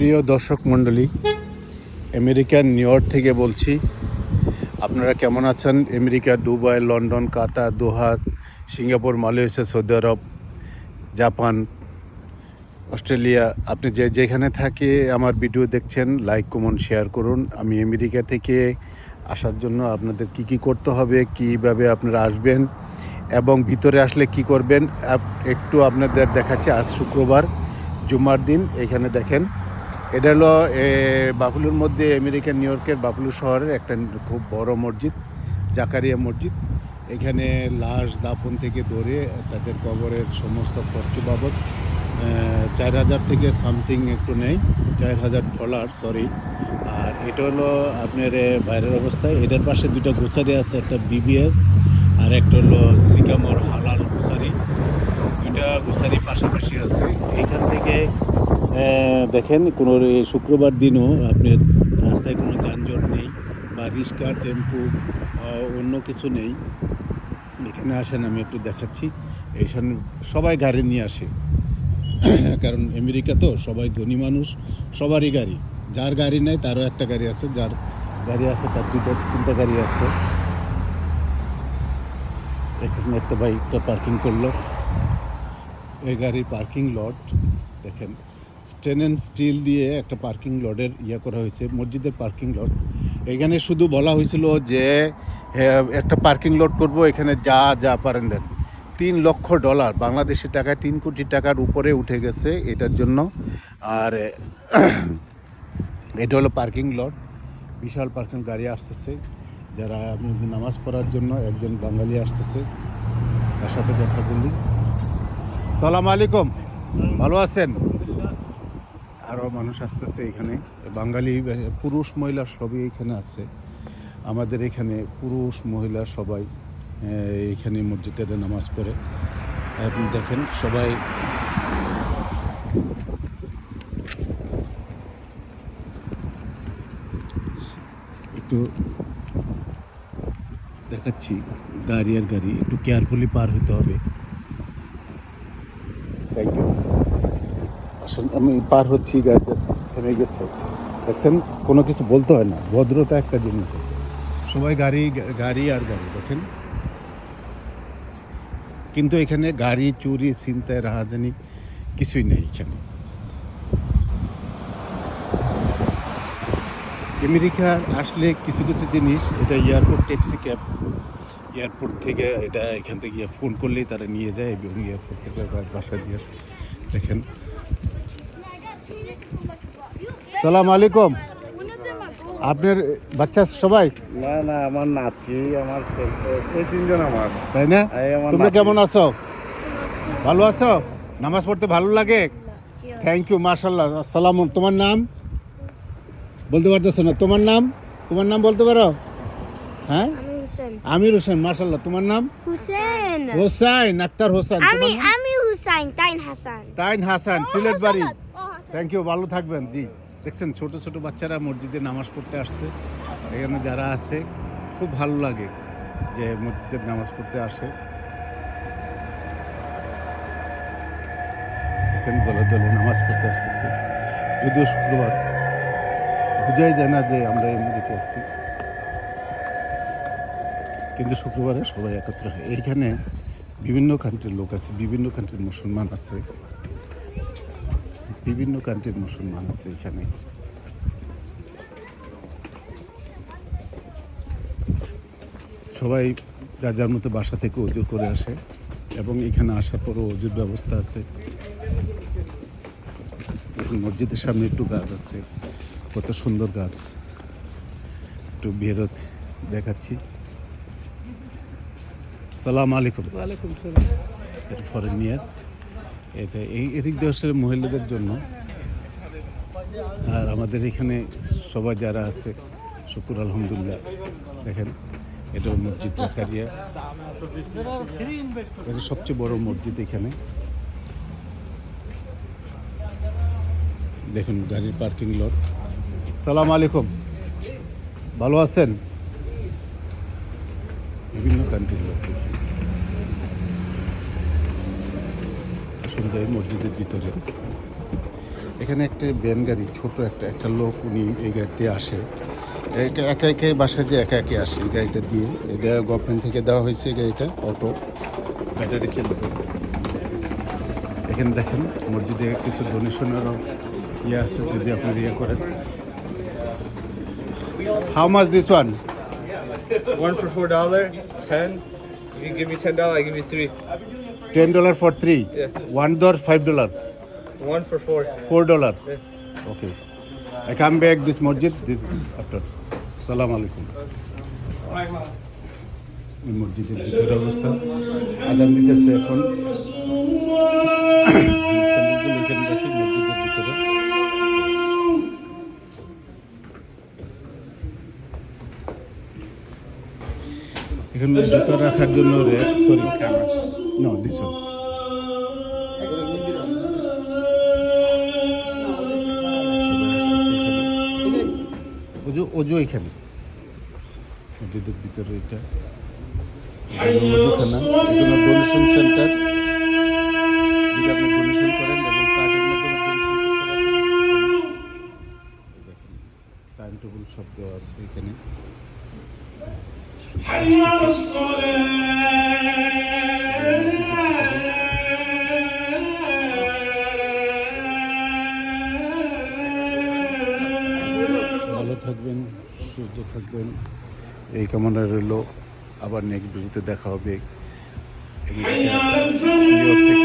প্রিয় দর্শক মণ্ডলী, আমেরিকার নিউ ইয়র্ক থেকে বলছি। আপনারা কেমন আছেন? আমেরিকা, দুবাই, লন্ডন, কাতার, দোহা, সিঙ্গাপুর, মালয়েশিয়া, সৌদি আরব, জাপান, অস্ট্রেলিয়া, আপনি যেখানে থাকে আমার ভিডিও দেখছেন, লাইক কমেন্ট শেয়ার করুন। আমি আমেরিকা থেকে আসার জন্য আপনাদের কি করতে হবে, কীভাবে আপনারা আসবেন এবং ভিতরে আসলে কি করবেন একটু আপনাদের দেখাচ্ছি। আজ শুক্রবার, জুম্মার দিন। এখানে দেখেন, এটা হলো বাফুলোর মধ্যে, আমেরিকার নিউ ইয়র্কের বাফুলো শহরের একটা খুব বড় মসজিদ, জাকারিয়া মসজিদ। এখানে লাশ দাফন থেকে ধরে তাদের কবরের সমস্ত খরচ বাবদ 4,000 থেকে সামথিং একটু নেই, $4,000 সরি। আর এটা হলো আপনার বাইরের অবস্থায়। এটার পাশে দুটো গোছারি আছে, একটা বিবিএস আর একটা হলো সিকামোর হালাল গোছারি। দুইটা গোছারি পাশাপাশি আছে। এইখান থেকে দেখেন, কোনো শুক্রবার দিনও আপনার রাস্তায় কোনো যানজট নেই বা রিক্সা, টেম্পু, অন্য কিছু নেই। এখানে আসেন, আমি একটু দেখাচ্ছি। এইখানে সবাই গাড়ি নিয়ে আসে, কারণ আমেরিকা তো সবাই ধনী মানুষ, সবারই গাড়ি। যার গাড়ি নেই তারও একটা গাড়ি আছে, যার গাড়ি আছে তার তিনটা গাড়ি আছে। এখানে একটা বাইকটা পার্কিং করলো, এই গাড়ির পার্কিং লট দেখেন, স্টিল দিয়ে একটা পার্কিং লটের করা হয়েছে, মসজিদের পার্কিং লট। এখানে শুধু বলা হয়েছিল যে একটা পার্কিং লট করব, এখানে যা পারেন দেন। $3 লক্ষ, বাংলাদেশি টাকায় 3 কোটি টাকার উপরে উঠে গেছে এটার জন্য। আর এটা হলো পার্কিং লট, বিশাল পার্কিং। গাড়ি আসতেছে, যারা নামাজ পড়ার জন্য একজন বাঙালি আসতেছে, তার সাথে কথা বলি। সালাম আলাইকুম, ভালো আছেন? আরও মানুষ আসতেছে এখানে, বাঙালি পুরুষ মহিলা সবই এখানে আছে। আমাদের এখানে পুরুষ মহিলা সবাই এখানে মসজিদে নামাজ পড়ে। আপনি দেখেন সবাই একটু দেখাচ্ছি। গাড়ি আর গাড়ি একটু কেয়ারফুলি পার হতে হবে। Thank you. আসলে আমি পার হচ্ছি, গাড়িটা থেমে গেছে, দেখছেন? কোনো কিছু বলতে হয় না, ভদ্রতা একটা জিনিস আছে। সবাই গাড়ি আর গাড়ি দেখেন। কিন্তু এখানে গাড়ি চুরি, ছিনতাই, রাহাজানি কিছুই নেই এখানে। আমেরিকা আসলে কিছু জিনিস, এটা এয়ারপোর্ট ট্যাক্সি ক্যাব, এয়ারপোর্ট থেকে এটা এখান থেকে ফোন করলেই তারা নিয়ে যায় এবং এয়ারপোর্ট থেকে বাসায় দিয়ে আসে। দেখেন। সালাম আলাইকুম। আপনার বাচ্চা সবাই? না, আমার নাতি, আমার এই 3 জন আমার, তাই না? তোমরা কেমন আছো? ভালো আছো? নামাজ পড়তে ভালো লাগে? থ্যাংক ইউ, মাশাআল্লাহ। আসসালামু। তোমার নাম বলতে পারতেছো না? তোমার নাম বলতে পারো? হ্যাঁ, আমির হোসেন। মাশাআল্লাহ। তোমার নাম? হোসেন আক্তার হোসেন। আমি হুসাইন তাইন হাসান, সিলেট বাড়ি। থ্যাংক ইউ, ভালো থাকবেন। জি, দেখছেন ছোট ছোট বাচ্চারা মসজিদে নামাজ পড়তে আসছে। এখানে যারা আছে খুব ভালো লাগে যে মসজিদে নামাজ পড়তে আসে। এখানে দলে দলে নামাজ পড়তে আসতেছে। যদিও শুক্রবার, বোঝাই যায় না যে আমরা আমেরিকা আসছি, কিন্তু শুক্রবারে সবাই একত্র হয়। এইখানে বিভিন্ন কান্ট্রির লোক আছে, বিভিন্ন কান্ট্রির মুসলমান আছে, এখানে। সবাই যার মতো বাসা থেকে ওজু করে আসে এবং এখানে আসার পরও ওজুর ব্যবস্থা আছে। মসজিদের সামনে একটু গাছ আছে, কত সুন্দর গাছ, একটু বেরোত দেখাচ্ছি। সালাম আলাইকুম। ওয়ালাইকুম সালাম। ফরেনিয়ার এটা এই এদিক দেশের মহিলাদের জন্য। আর আমাদের এখানে সবাই যারা আছে, শুকুর আলহামদুলিল্লাহ। দেখেন, এটা মসজিদ জাকারিয়া, এটা সবচেয়ে বড় মসজিদ এখানে। দেখুন গাড়ির পার্কিং লট। সালাম আলাইকুম, ভালো আছেন? বিভিন্ন কান্ট্রির লোক আসুন যাই মসজিদের ভিতরে। এখানে একটা ভ্যান গাড়ি, ছোট একটা লোক, উনি এই গাড়িতে আসে, একা একা বাসায় যে একা একা আসে এই গাড়িটা দিয়ে। এটা গভর্নমেন্ট থেকে দেওয়া হয়েছে গাড়িটা, অটো ব্যাটারি চালিত। এখানে দেখেন মসজিদে কিছু ডোনেশনেরও ইয়ে আছে, যদি আপনি ইয়ে করেন। How much this one? One for $4, 10. If you give me $10, I give you 3. $10 for 3. Yeah. $1 $5. One for 4. $4. Yeah. Okay. I come back this masjid this after. Salam alaikum. এই মসজিদের ভিতরের অবস্থা, আজান দিতেছে এখন। স্যান্ডেলগুলো এখানে রাখি মসজিদের ভিতরে। এখানে জুতা রাখার জন্য rack, sorry no this one. ওজো এখানে মসজিদের ভিতরে, এটা ওজুখানা, এগুলো ডোনেশন সেন্টার। যদি আপনি ডোনেশন করেন এবং কার্ডের মাধ্যমে ডোনেশন করতে পারেন। দেখেন টাইম টেবিল সব দেওয়া আছে এখানে। ভালো থাকবেন, সুস্থ থাকবেন, এই কামনা রইল। আবার নেক্সট ভিডিওতে দেখা হবে। নিউ ইয়র্ক থেকে